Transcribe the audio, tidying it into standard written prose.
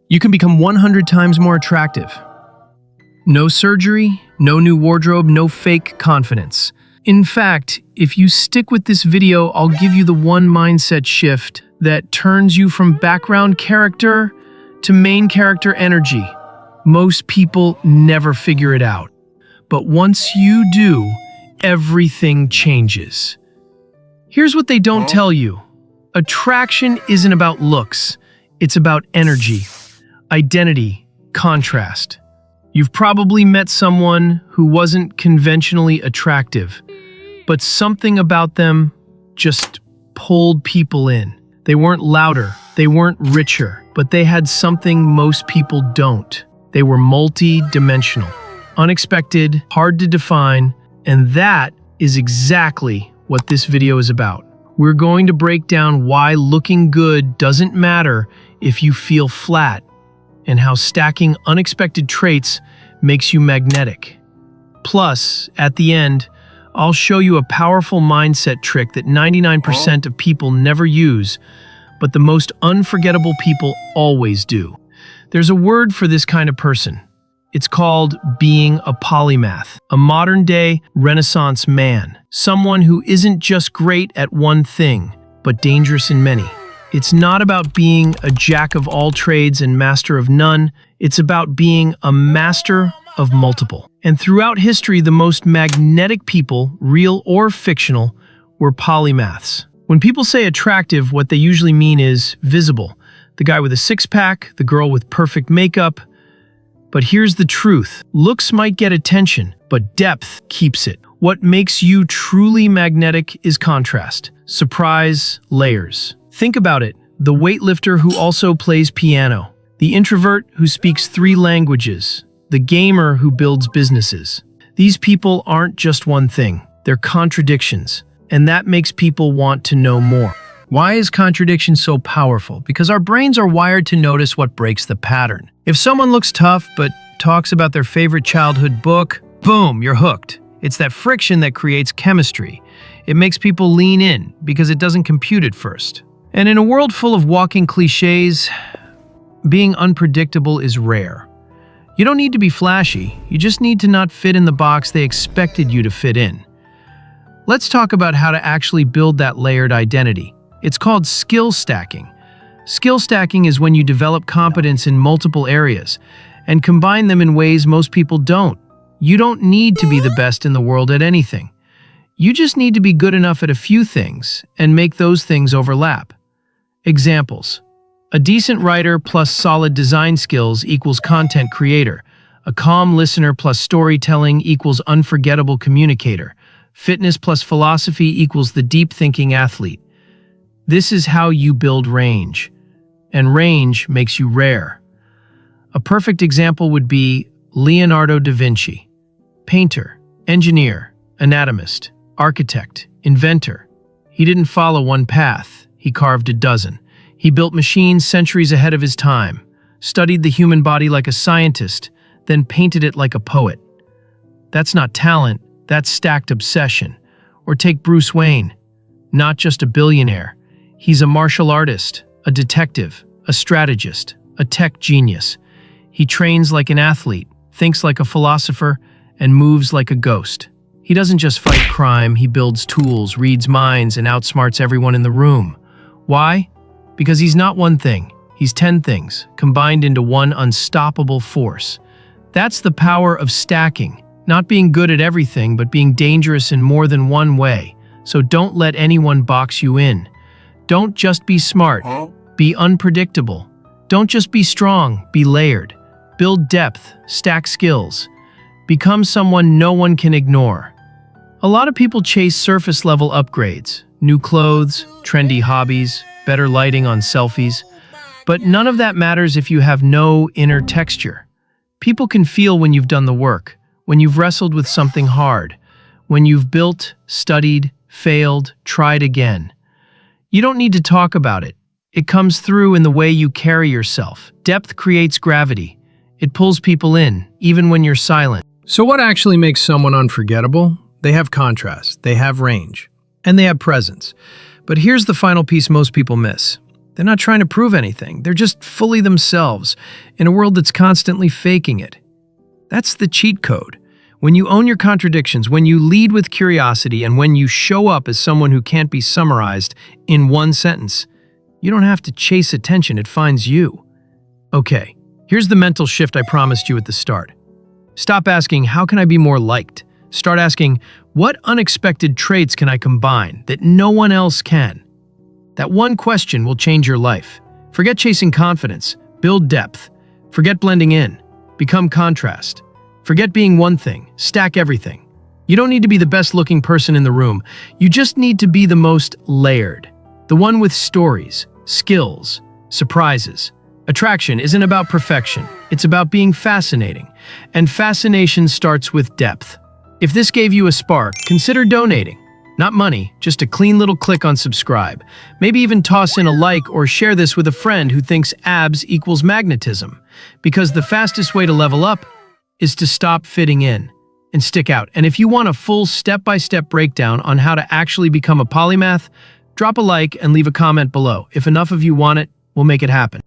You can become 100 times more attractive. No surgery, no new wardrobe, no fake confidence. In fact, if you stick with this video, I'll give you the one mindset shift that turns you from background character to main character energy. Most people never figure it out. But once you do, everything changes. Here's what they don't tell you. Attraction isn't about looks. It's about energy, identity, contrast. You've probably met someone who wasn't conventionally attractive, but something about them just pulled people in. They weren't louder, they weren't richer, but they had something most people don't. They were multi-dimensional, unexpected, hard to define, and that is exactly what this video is about. We're going to break down why looking good doesn't matter if you feel flat, and how stacking unexpected traits makes you magnetic. Plus, at the end, I'll show you a powerful mindset trick that 99% of people never use, but the most unforgettable people always do. There's a word for this kind of person. It's called being a polymath, a modern-day Renaissance man, someone who isn't just great at one thing, but dangerous in many. It's not about being a jack of all trades and master of none. It's about being a master of multiple. And throughout history, the most magnetic people, real or fictional, were polymaths. When people say attractive, what they usually mean is visible. The guy with a six-pack, the girl with perfect makeup. But here's the truth. Looks might get attention, but depth keeps it. What makes you truly magnetic is contrast, surprise, layers. Think about it. The weightlifter who also plays piano, the introvert who speaks 3 languages, the gamer who builds businesses. These people aren't just one thing. They're contradictions, and that makes people want to know more. Why is contradiction so powerful? Because our brains are wired to notice what breaks the pattern. If someone looks tough but talks about their favorite childhood book, boom, you're hooked. It's that friction that creates chemistry. It makes people lean in because it doesn't compute at first. And in a world full of walking cliches, being unpredictable is rare. You don't need to be flashy, you just need to not fit in the box they expected you to fit in. Let's talk about how to actually build that layered identity. It's called skill stacking. Skill stacking is when you develop competence in multiple areas and combine them in ways most people don't. You don't need to be the best in the world at anything. You just need to be good enough at a few things and make those things overlap. Examples. A decent writer plus solid design skills equals content creator. A calm listener plus storytelling equals unforgettable communicator. Fitness plus philosophy equals the deep thinking athlete. This is how you build range. And range makes you rare. A perfect example would be Leonardo da Vinci. Painter, engineer, anatomist, architect, inventor. He didn't follow one path, he carved a dozen. He built machines centuries ahead of his time, studied the human body like a scientist, then painted it like a poet. That's not talent, that's stacked obsession. Or take Bruce Wayne, not just a billionaire. He's a martial artist, a detective, a strategist, a tech genius. He trains like an athlete, thinks like a philosopher, and moves like a ghost. He doesn't just fight crime, he builds tools, reads minds, and outsmarts everyone in the room. Why? Because he's not one thing, he's 10 things, combined into one unstoppable force. That's the power of stacking, not being good at everything, but being dangerous in more than one way. So don't let anyone box you in. Don't just be smart, be unpredictable. Don't just be strong, be layered. Build depth, stack skills. Become someone no one can ignore. A lot of people chase surface-level upgrades, new clothes, trendy hobbies, better lighting on selfies, but none of that matters if you have no inner texture. People can feel when you've done the work, when you've wrestled with something hard, when you've built, studied, failed, tried again. You don't need to talk about it. It comes through in the way you carry yourself. Depth creates gravity. It pulls people in, even when you're silent. So what actually makes someone unforgettable? They have contrast, they have range, and they have presence. But here's the final piece most people miss. They're not trying to prove anything. They're just fully themselves in a world that's constantly faking it. That's the cheat code. When you own your contradictions, when you lead with curiosity, and when you show up as someone who can't be summarized in one sentence, you don't have to chase attention, it finds you. Okay, here's the mental shift I promised you at the start. Stop asking, how can I be more liked? Start asking, what unexpected traits can I combine that no one else can? That one question will change your life. Forget chasing confidence, build depth. Forget blending in, become contrast. Forget being one thing, stack everything. You don't need to be the best looking person in the room. You just need to be the most layered. The one with stories, skills, surprises. Attraction isn't about perfection. It's about being fascinating. And fascination starts with depth. If this gave you a spark, consider donating. Not money, just a clean little click on subscribe. Maybe even toss in a like or share this with a friend who thinks abs equals magnetism. Because the fastest way to level up is to stop fitting in and stick out. And if you want a full step-by-step breakdown on how to actually become a polymath, drop a like and leave a comment below. If enough of you want it, we'll make it happen.